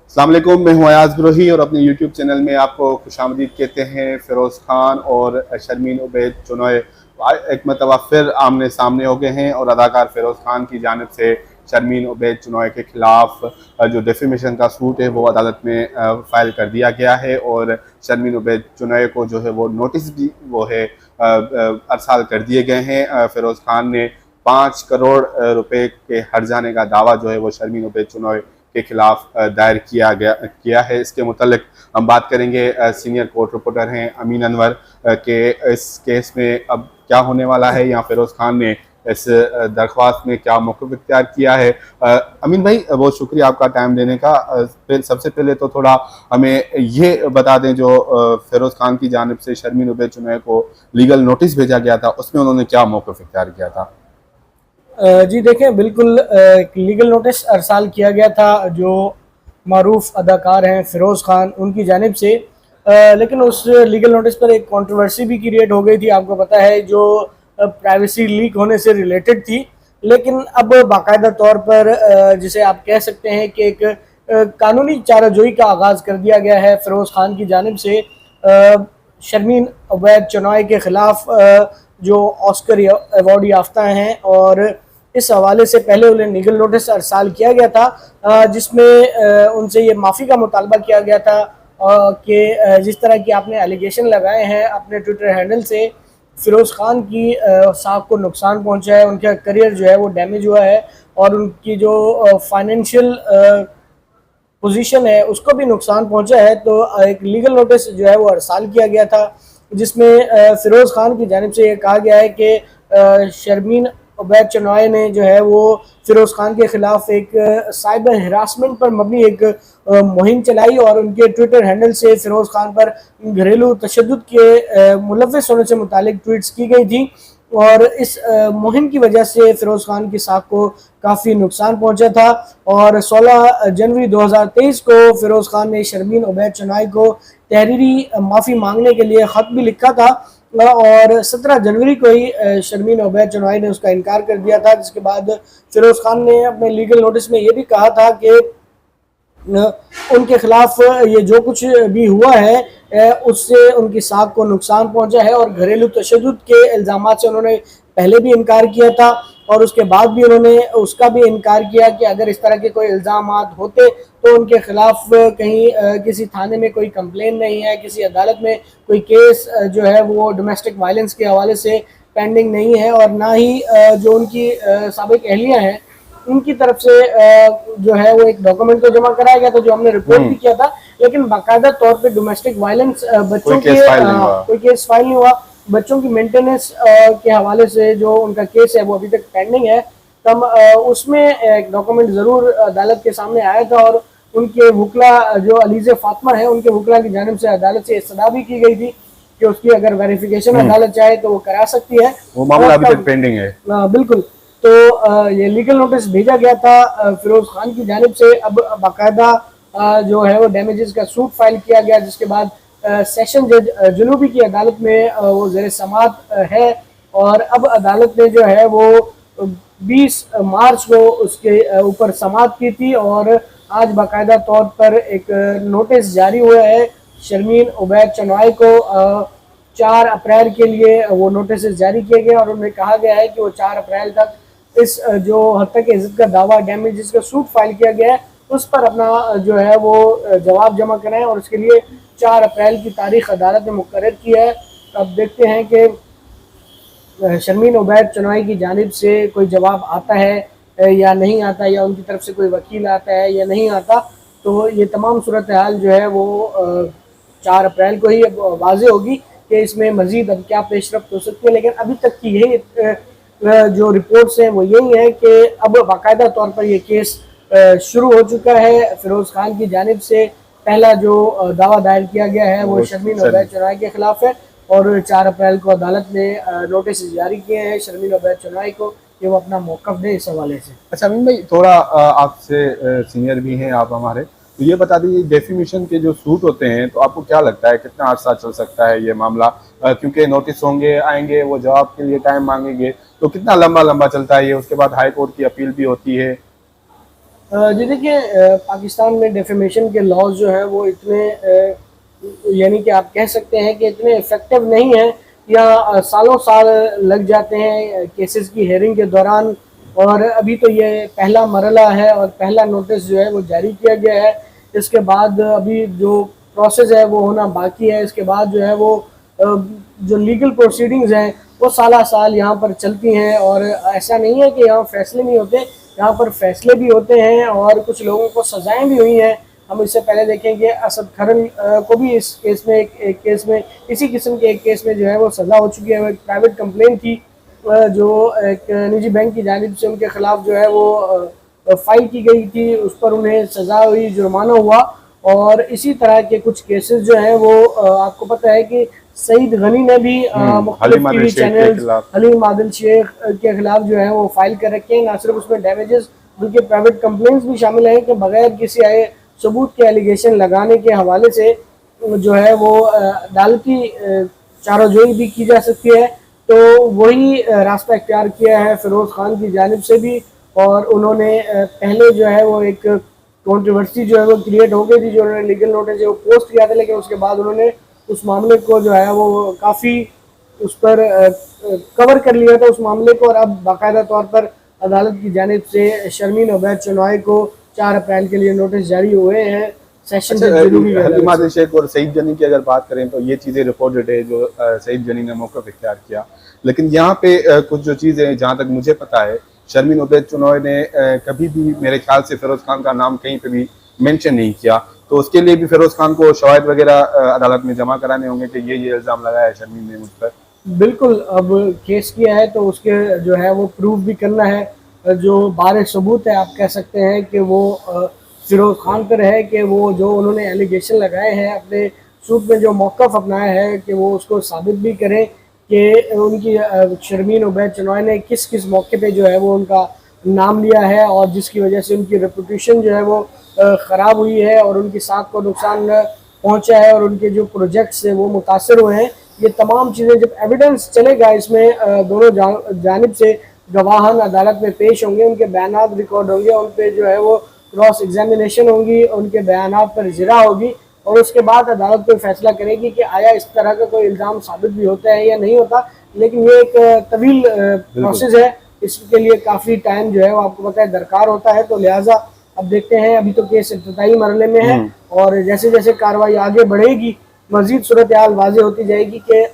अस्सलाम वालेकुम, मैं हूं अयाज ग्रोही और अपने यूट्यूब चैनल में आपको खुशामदीद कहते हैं। फ़िरोज़ खान और शर्मीन उबैद चुनोय एक मरतबा फिर आमने सामने हो गए हैं और अदाकार फ़िरोज़ खान की जानिब से शर्मीन उबैद चुनोय के ख़िलाफ़ जो डिफेमेशन का सूट है वो अदालत में फ़ाइल कर दिया गया है और शर्मीन उबैद चुनोय को जो है वो नोटिस भी वो है अरसाल कर दिए गए हैं। फ़िरोज़ खान ने 5 करोड़ रुपए के हर्ज जाने का दावा जो है वो शर्मीन उबैद चुनोय के खिलाफ दायर किया है। इसके मुतल्लिक हम बात करेंगे। सीनियर कोर्ट रिपोर्टर हैं अमीन अनवर के इस केस में अब क्या होने वाला है या फ़िरोज़ खान ने इस दरख्वास्त में क्या मौक़िफ़ इख्तियार किया है। अमीन भाई, बहुत शुक्रिया आपका टाइम देने का। सबसे पहले तो थोड़ा हमें ये बता दें, जो फ़िरोज़ खान की जानिब से शर्मीन उबैद चुनोय को लीगल नोटिस भेजा गया था उसमें उन्होंने क्या मौक़िफ़ इख्तियार किया था? जी देखें, बिल्कुल लीगल नोटिस अरसाल किया गया था जो मारूफ अदाकार हैं फ़िरोज़ खान उनकी जानिब से। लेकिन उस लीगल नोटिस पर एक कंट्रोवर्सी भी क्रिएट हो गई थी, आपको पता है, जो प्राइवेसी लीक होने से रिलेटेड थी। लेकिन अब बाकायदा तौर पर जिसे आप कह सकते हैं कि एक कानूनी चाराजोई का आगाज़ कर दिया गया है फ़िरोज़ खान की जानिब से शर्मीन उबैद चुनोय के ख़िलाफ़, जो ऑस्कर अवार्ड याफ्ता हैं, और इस हवाले से पहले उन्हें लीगल नोटिस अरसाल किया गया था, जिसमें उनसे ये माफ़ी का मुतालबा किया गया था कि जिस तरह की आपने एलिगेशन लगाए हैं अपने ट्विटर हैंडल से, फ़िरोज़ खान की साख को नुकसान पहुंचा है, उनका करियर जो है वो डैमेज हुआ है, और उनकी जो फाइनेंशियल पोजीशन है उसको भी नुकसान पहुंचा है। तो एक लीगल नोटिस जो है वो अरसाल किया गया था, जिसमें फ़िरोज़ खान की जानिब से ये कहा गया है कि शर्मीन उबैद चुनोय ने जो है वो फ़िरोज़ खान के ख़िलाफ़ एक साइबर हरासमेंट पर मबनी एक मुहिम चलाई, और उनके ट्विटर हैंडल से फ़िरोज़ खान पर घरेलू तशद्दुद के मुलव्वस होने से मुतालिक ट्वीट्स की गई थी। और इस मुहिम की वजह से फ़िरोज़ खान की साख को काफ़ी नुकसान पहुंचा था, और 16 जनवरी 2023 को फ़िरोज़ खान ने शर्मीन उबैद चुनोय को तहरीरी माफ़ी मांगने के लिए ख़त भी लिखा था, और 17 जनवरी को ही शर्मीन उबैद चुनोय ने उसका इनकार कर दिया था। जिसके बाद फ़िरोज़ खान ने अपने लीगल नोटिस में ये भी कहा था कि उनके खिलाफ ये जो कुछ भी हुआ है उससे उनकी साख को नुकसान पहुंचा है, और घरेलू तशद्दुद के इल्ज़ामात से उन्होंने पहले भी इनकार किया था, और उसके बाद भी उन्होंने उसका भी इनकार किया कि अगर इस तरह के कोई इल्ज़ामात होते तो उनके खिलाफ कहीं किसी थाने में कोई कंप्लेन नहीं है, किसी अदालत में कोई केस जो है वो डोमेस्टिक वायलेंस के हवाले से पेंडिंग नहीं है, और ना ही जो उनकी साबिक अहलिया हैं उनकी तरफ से जो है वो एक डॉक्यूमेंट तो जमा कराया गया था जो हमने रिपोर्ट भी किया था। लेकिन बाकायदा तौर पे डोमेस्टिक वायलेंस बच्चों के कोई केस फाइल नहीं हुआ। बच्चों की मेंटेनेंस के हवाले से जो उनका केस है वो अभी तक पेंडिंग है। तब उसमें एक डॉक्यूमेंट ज़रूर अदालत के सामने आया था, और उनके वकला जो अलीज़े फातिमा है उनके वकला की जानिब से अदालत से इस्तदा भी की गई थी कि उसकी अगर वेरिफिकेशन अदालत चाहे तो वो करा सकती है। वो मामला अभी तक पेंडिंग है। बिल्कुल। तो ये लीगल नोटिस भेजा गया था फ़िरोज़ खान की जानिब से। अब बाकायदा जो है वो डैमेजेस का सूट फाइल किया गया, जिसके बाद सेशन जज जुनूबी की अदालत में वो ज़ेर समात है, और अब अदालत ने जो है वो 20 मार्च को उसके ऊपर समात की थी, और आज बाकायदा तौर पर एक नोटिस जारी हुआ है शर्मीन उबैद चुनोय को। 4 अप्रैल के लिए वो नोटिस जारी किए गए, और उन्हें कहा गया है कि वो 4 अप्रैल तक इस जो हद तक इज्जत का दावा डैमेजेस का सूट फाइल किया गया है उस पर अपना जो है वो जवाब जमा कराएं, और उसके लिए 4 अप्रैल की तारीख अदालत ने मुकर्रर की है। अब देखते हैं कि शर्मीन उबैद चुनोय की जानिब से कोई जवाब आता है या नहीं आता, या उनकी तरफ से कोई वकील आता है या नहीं आता। तो ये तमाम सूरत हाल जो है वो 4 अप्रैल को ही वाज़ेह होगी कि इसमें मज़ीद अब क्या पेशरफ्त हो सकती है। लेकिन अभी तक की यही जो रिपोर्ट्स हैं वो यही है कि अब बाकायदा तौर पर ये केस शुरू हो चुका है। फ़िरोज़ खान की जानिब से पहला जो दावा दायर किया गया है वो शर्मीन उबैद चुनोय के खिलाफ है, और 4 अप्रैल को अदालत ने नोटिस जारी किए हैं शर्मीन उबैद चुनोय को कि वो अपना मौक़िफ़ दे इस हवाले से। अच्छा अमीन भाई, थोड़ा आपसे सीनियर भी हैं आप हमारे, तो ये बता दीजिए डेफिमेशन के जो सूट होते हैं तो आपको क्या लगता है कितना अर्सा चल सकता है ये मामला? क्योंकि नोटिस होंगे, आएंगे, वो जवाब के लिए टाइम मांगेंगे, तो कितना लंबा लंबा चलता है ये? उसके बाद हाई कोर्ट की अपील भी होती है। जी देखिए, पाकिस्तान में डेफेमेशन के लॉज जो हैं वो इतने यानी कि आप कह सकते हैं कि इतने इफेक्टिव नहीं हैं, या सालों साल लग जाते हैं केसेस की हेयरिंग के दौरान। और अभी तो ये पहला मरला है और पहला नोटिस जो है वो जारी किया गया है। इसके बाद अभी जो प्रोसेस है वो होना बाकी है। इसके बाद जो है वो जो लीगल प्रोसीडिंग्स हैं वो साला साल यहाँ पर चलती हैं। और ऐसा नहीं है कि यहाँ फैसले नहीं होते, यहाँ पर फैसले भी होते हैं और कुछ लोगों को सजाएं भी हुई हैं। हम इससे पहले देखेंगे असद खरन को भी इस केस में एक केस में इसी किस्म के एक केस में जो है वो सज़ा हो चुकी है। वो एक प्राइवेट कंप्लेंट थी जो एक निजी बैंक की जानिब से उनके खिलाफ जो है वो फाइल की गई थी, उस पर उन्हें सज़ा हुई, जुर्माना हुआ। और इसी तरह के कुछ केसेस जो हैं वो आपको पता है कि सईद गनी ने भी मुख्तलिफ टीवी चैनल हलीम आदिल शेख के खिलाफ जो है वो फाइल कर रखे हैं। ना सिर्फ उसमें डैमेजेस बल्कि प्राइवेट कंप्लेंट्स भी शामिल हैं कि बगैर किसी आए सबूत के एलिगेशन लगाने के हवाले से जो है वो अदालती चाराजोई भी की जा सकती है। तो वही रास्ता इख्तियार किया है फिरोज़ खान की जानिब से भी। और उन्होंने पहले जो है वो एक कंट्रोवर्सी जो है वो क्रिएट हो गई थी, जो उन्होंने लीगल नोटिस जो पोस्ट किया था, लेकिन उसके बाद उन्होंने उस मामले को जो है वो काफ़ी उस पर कवर कर लिया था उस मामले को। और अब बाकायदा तौर पर अदालत की जानिब से शर्मीन उबैद चुनॉय को 4 अप्रैल के लिए नोटिस जारी हुए हैं सेशन अच्छा, जज जुलूमी हलीम आदिल शेख और सईद जनी की अगर बात करें तो ये चीज़ें रिपोर्टेड है जो सईद जनी ने मौक़िफ़ इख्तियार किया। लेकिन यहाँ पे कुछ जो चीज़ें जहाँ तक मुझे पता है, शर्मीन उबैद चुनॉय ने कभी भी मेरे ख्याल से फिरोज़ खान का नाम कहीं पे भी मेंशन नहीं किया। तो उसके लिए भी फिरोज़ खान को शवाहिद वगैरह अदालत में जमा कराने होंगे कि ये इल्ज़ाम लगाया है शर्मीन ने मुझ पर। बिल्कुल, अब केस किया है तो उसके जो है वो प्रूव भी करना है। जो बारे सबूत है आप कह सकते हैं कि वो फिरोज़ खान पर है कि वो जो उन्होंने एलिगेशन लगाए हैं अपने सूट में जो मौक़िफ़ अपनाया है कि वो उसको साबित भी करें कि उनकी शर्मीन उबैद चुनॉय ने किस किस मौके पे जो है वो उनका नाम लिया है और जिसकी वजह से उनकी रेपुटेशन जो है वो ख़राब हुई है और उनकी साख को नुकसान पहुंचा है और उनके जो प्रोजेक्ट्स हैं वो मुतासर हुए हैं। ये तमाम चीज़ें जब एविडेंस चलेगा इसमें दोनों जानिब से गवाहान अदालत में पेश होंगे, उनके बयानात रिकॉर्ड होंगे, उन पर जो है वो क्रॉस एग्जामिनेशन होंगी, उनके बयानात पर जिरा होगी और उसके बाद अदालत कोई फैसला करेगी कि आया इस तरह का कोई इल्ज़ाम साबित भी होता है या नहीं होता। लेकिन ये एक तवील प्रोसेस है, इसके लिए काफ़ी टाइम जो है वो आपको पता है दरकार होता है। तो लिहाजा अब देखते हैं, अभी तो केस इब्तदाई मरहले में है और जैसे जैसे कार्रवाई आगे बढ़ेगी मज़ीद सूरत हाल वाज़ेह होती जाएगी कि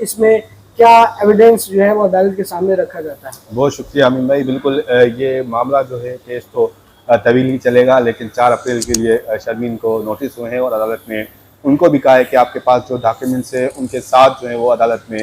इसमें क्या एविडेंस जो है वो अदालत के सामने रखा जाता है। बहुत शुक्रिया अमीन भाई। बिल्कुल ये मामला जो है केस तो तवील ही चलेगा, लेकिन 4 अप्रैल के लिए शर्मीन को नोटिस हुए हैं और अदालत ने उनको भी कहा है कि आपके पास जो डॉक्यूमेंट्स है उनके साथ जो है वो अदालत में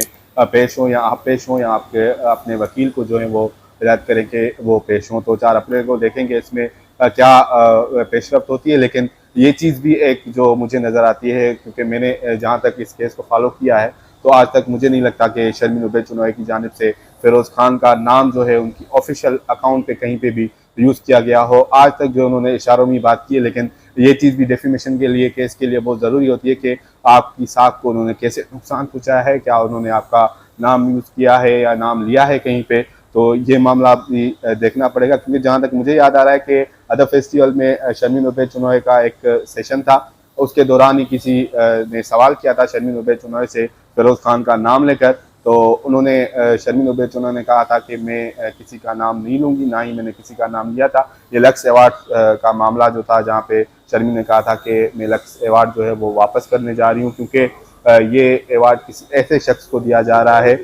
पेश हों या आप पेश हों या आपके अपने वकील को जो है वो हिदायत करें कि वो पेश हों। तो 4 अप्रैल को देखेंगे इसमें क्या पेशरफ्त होती है। लेकिन ये चीज़ भी एक जो मुझे नज़र आती है, क्योंकि मैंने जहाँ तक इस केस को फॉलो किया है तो आज तक मुझे नहीं लगता कि शर्मीन उबैद चुनॉय की जानिब से फिरोज़ खान का नाम जो है उनकी ऑफिशियल अकाउंट पे कहीं पे भी यूज़ किया गया हो। आज तक जो उन्होंने इशारों में बात की है, लेकिन ये चीज़ भी डेफेमेशन के लिए, केस के लिए बहुत ज़रूरी होती है कि आपकी साख को उन्होंने कैसे नुकसान पहुँचाया है, क्या उन्होंने आपका नाम यूज़ किया है या नाम लिया है कहीं पे। तो ये मामला भी देखना पड़ेगा, क्योंकि जहाँ तक मुझे याद आ रहा है कि अदब फेस्टिवल में शर्मीन उबैद चुनॉय का एक सेशन था, उसके दौरान ही किसी ने सवाल किया था शर्मीन उबैद चुनॉय से फिरोज़ खान का नाम लेकर। तो उन्होंने शर्मीन उबैद चुनॉय ने कहा था कि मैं किसी का नाम नहीं लूँगी, ना ही मैंने किसी का नाम लिया था। ये लक्स अवार्ड का मामला जो था, जहाँ पे शर्मीन ने कहा था कि मैं लक्स अवार्ड जो है वो वापस करने जा रही हूँ, क्योंकि ये अवार्ड किसी ऐसे शख्स को दिया जा रहा है,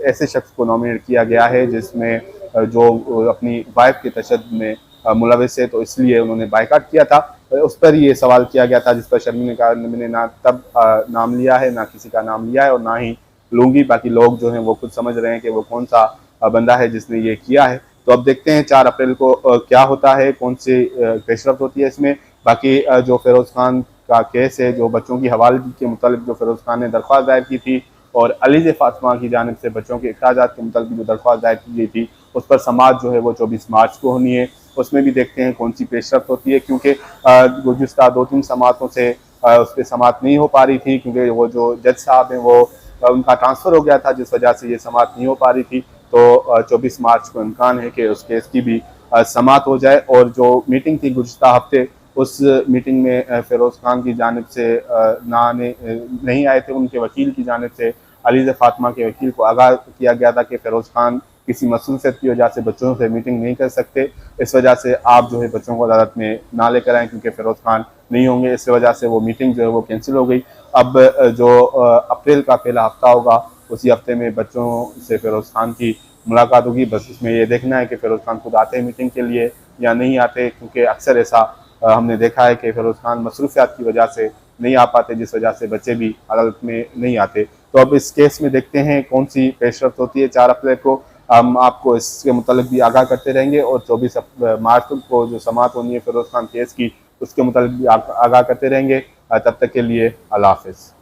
ऐसे शख्स को नॉमिनेट किया गया है जिसमें जो अपनी वाइफ के तशद्दुद में मुलविस है, तो इसलिए उन्होंने बायकाट किया था। उस पर ये सवाल किया गया था, जिस पर शर्मीन ने कहा मैंने ना तब नाम लिया है, ना किसी का नाम लिया है और ना ही लूँगी। बाकी लोग जो हैं वो खुद समझ रहे हैं कि वो कौन सा बंदा है जिसने ये किया है। तो अब देखते हैं 4 अप्रैल को क्या होता है, कौन सी पेशरफ्त होती है इसमें। बाकी जो फिरोज़ खान का केस है, जो बच्चों की हवालगी के मुतालिक जो फिरोज़ खान ने दरख्वास्त दायर की थी और अलीज़ फ़ातिमा की जानिब से बच्चों के अखराजात के मुतालिक जो दरख्वास्त दायर की गई थी, उस पर समाअत जो है वो 24 मार्च को होनी है। उसमें भी देखते हैं कौन सी पेशरफ्त होती है, क्योंकि गुज़िश्ता 2-3 समाअतों से उस पर समाअत नहीं हो पा रही थी, क्योंकि वो जो जज साहब हैं वो उनका ट्रांसफ़र हो गया था, जिस वजह से ये समाअत नहीं हो पा रही थी। तो 24 मार्च को इम्कान है कि उस केस की भी समात हो जाए। और जो मीटिंग थी गुज़िश्ता हफ्ते, उस मीटिंग में फ़िरोज़ खान की जानिब से नहीं आए थे। उनके वकील की जानिब से अलीज़ फ़ातिमा के वकील को आगाह किया गया था कि फ़िरोज़ खान किसी मसरूफ़ियत की वजह से बच्चों से मीटिंग नहीं कर सकते, इस वजह से आप जो है बच्चों को अदालत में ना लेकर आएँ, क्योंकि फ़िरोज़ खान नहीं होंगे। इस वजह से वो मीटिंग जो है वो कैंसिल हो गई। अब जो अप्रैल का पहला हफ्ता होगा, उसी हफ्ते में बच्चों से फ़िरोज़ खान की मुलाकात होगी। बस इसमें ये देखना है कि फ़िरोज़ खान खुद आते हैं मीटिंग के लिए या नहीं आते, क्योंकि अक्सर ऐसा हमने देखा है कि फ़िरोज़ खान मसरूफ़ियात की वजह से नहीं आ पाते, जिस वजह से बच्चे भी अदालत में नहीं आते। तो अब इस केस में देखते हैं कौन सी पेशरफ्त होती है। 4 अप्रैल को हम आपको इसके मुतालिक भी आगाह करते रहेंगे, और 24 मार्च को जो समाअत होनी है फ़िरोज़ खान केस की, उसके मुतालिक भी आगाह करते रहेंगे। तब तक के लिए अल्लाह हाफ़िज़।